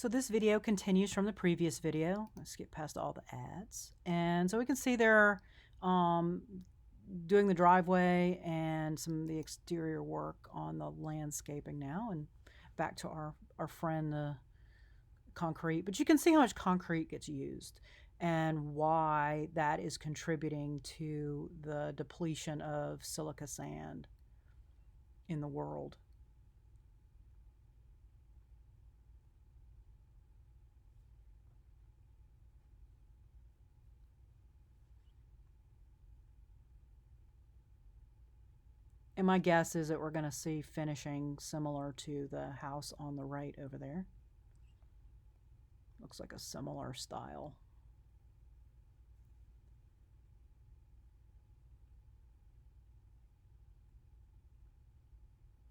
So this video continues from the previous video. Let's skip past all the ads. And so we can see they're doing the driveway and some of the exterior work on the landscaping now. And back to our friend, the concrete. But you can see how much concrete gets used and why that is contributing to the depletion of silica sand in the world. And my guess is that we're going to see finishing similar to the house on the right over there. Looks like a similar style.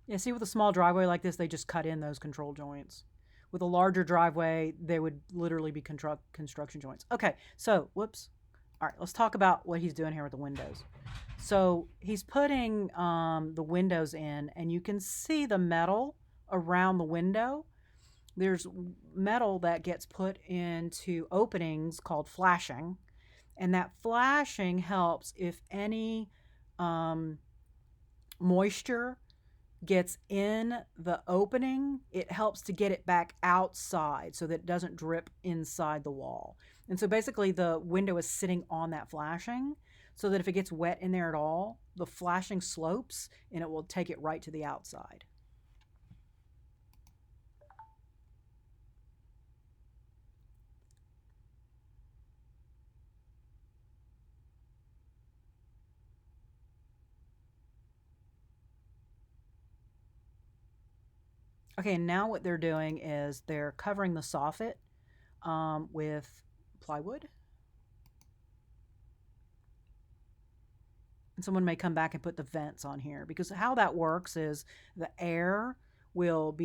Yeah, see, with a small driveway like this, they just cut in those control joints. With a larger driveway, they would literally be construction joints. Okay, so, whoops. All right, let's talk about what he's doing here with the windows. So he's putting the windows in, and you can see the metal around the window. There's metal that gets put into openings called flashing, and that flashing helps if any moisture gets in the opening, it helps to get it back outside so that it doesn't drip inside the wall. And so basically the window is sitting on that flashing so that if it gets wet in there at all, the flashing slopes and it will take it right to the outside. Okay, and now what they're doing is they're covering the soffit with plywood. And someone may come back and put the vents on here, because how that works is the air will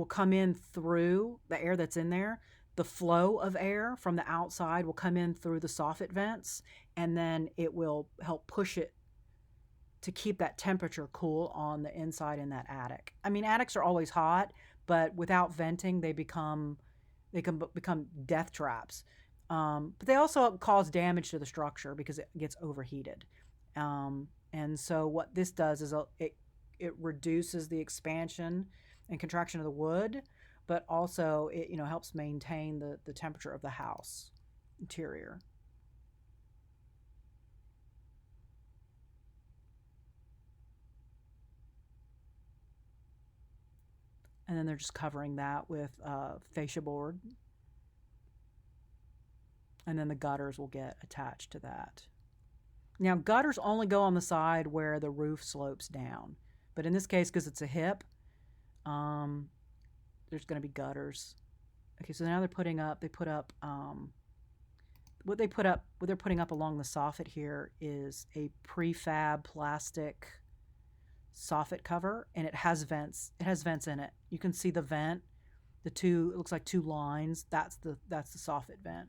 come in through the air that's in there. The flow of air from the outside will come in through the soffit vents, and then it will help push it to keep that temperature cool on the inside in that attic. I mean, attics are always hot, but without venting, they can become death traps. But they also cause damage to the structure because it gets overheated. And so what this does is it reduces the expansion and contraction of the wood, but also it helps maintain the temperature of the house interior. And then they're just covering that with fascia board. And then the gutters will get attached to that. Now, gutters only go on the side where the roof slopes down. But in this case, because it's a hip, there's going to be gutters. Okay, so now they put up, what they're putting up along the soffit here is a prefab plastic soffit cover, and it has vents. It has vents in it. You can see the vent, it looks like two lines. That's the soffit vent.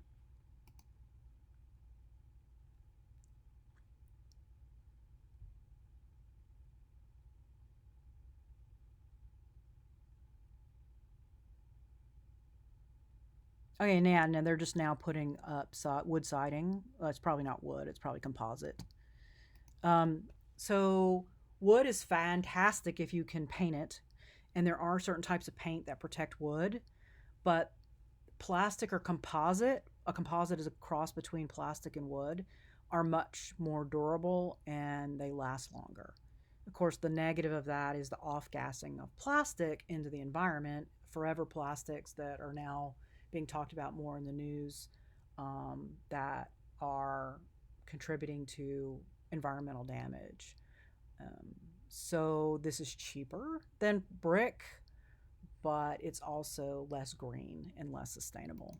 Okay, now they're just now putting up wood siding. It's probably not wood. It's probably composite. So wood is fantastic if you can paint it, and there are certain types of paint that protect wood, but plastic or composite, a composite is a cross between plastic and wood, are much more durable and they last longer. Of course, the negative of that is the off-gassing of plastic into the environment. Forever plastics that are now being talked about more in the news, that are contributing to environmental damage. So this is cheaper than brick, but it's also less green and less sustainable.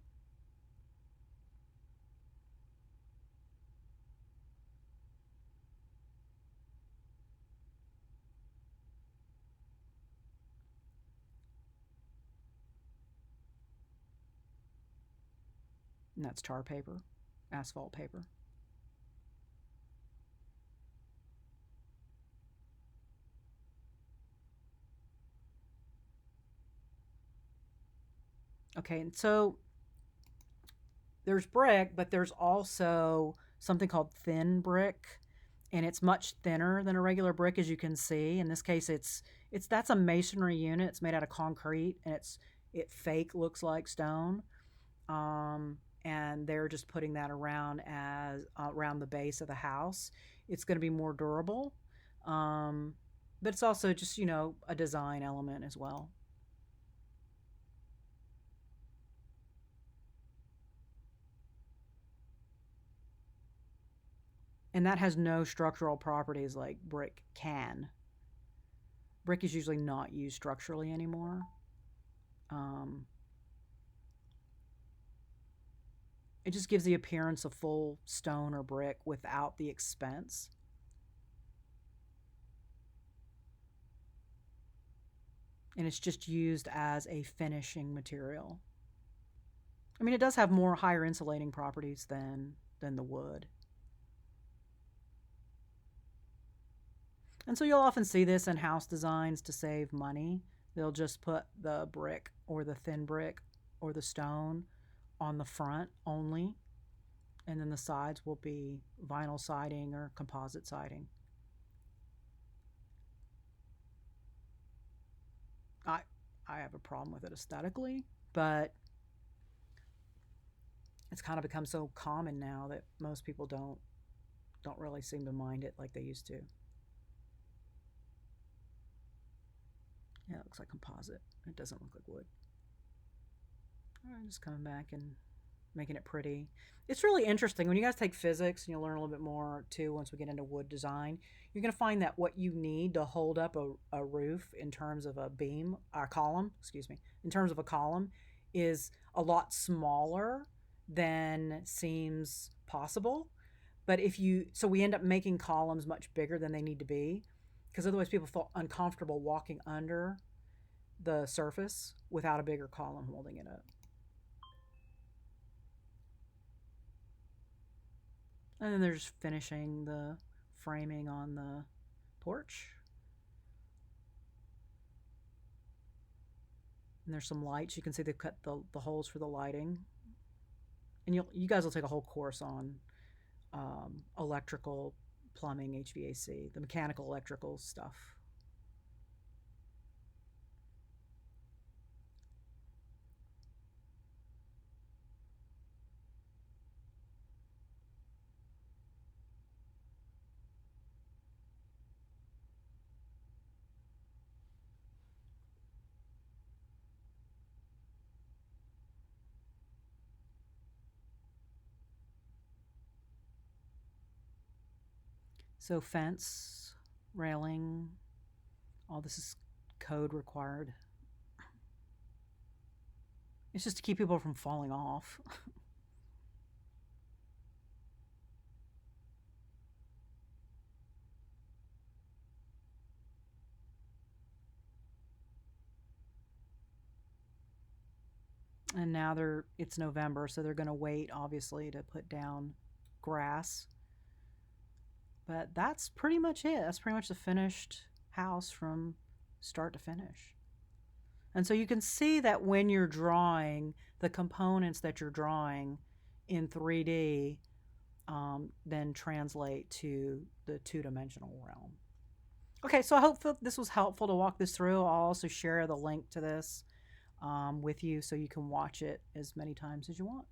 And that's tar paper, asphalt paper. Okay, and so there's brick, but there's also something called thin brick, and it's much thinner than a regular brick, as you can see. In this case, it's that's a masonry unit. It's made out of concrete, and it fake looks like stone. And they're just putting that around as around the base of the house. It's going to be more durable, um, but it's also just a design element as well. And that has no structural properties like brick can. Brick is usually not used structurally anymore. Um, it just gives the appearance of full stone or brick without the expense. And it's just used as a finishing material. I mean, it does have more higher insulating properties than the wood. And so you'll often see this in house designs to save money. They'll just put the brick or the thin brick or the stone on the front only, and then the sides will be vinyl siding or composite siding. I I have a problem with it aesthetically, but it's kind of become so common now that most people don't really seem to mind it like they used to. Yeah, it looks like composite. It doesn't look like wood. All right, just coming back and making it pretty. It's really interesting when you guys take physics and you'll learn a little bit more too once we get into wood design. You're going to find that what you need to hold up a roof in terms of a beam, a column, excuse me, in terms of a column is a lot smaller than seems possible. But so we end up making columns much bigger than they need to be because otherwise people feel uncomfortable walking under the surface without a bigger column holding it up. And then they're just finishing the framing on the porch. And there's some lights. You can see they've cut the holes for the lighting. And you guys will take a whole course on electrical, plumbing, HVAC, the mechanical, electrical stuff. So fence, railing, all this is code required. It's just to keep people from falling off. And now it's November, so they're going to wait obviously to put down grass. But that's pretty much it. That's pretty much the finished house from start to finish. And so you can see that when you're drawing the components that you're drawing in 3D, then translate to the two-dimensional realm. Okay, so I hope this was helpful to walk this through. I'll also share the link to this with you so you can watch it as many times as you want.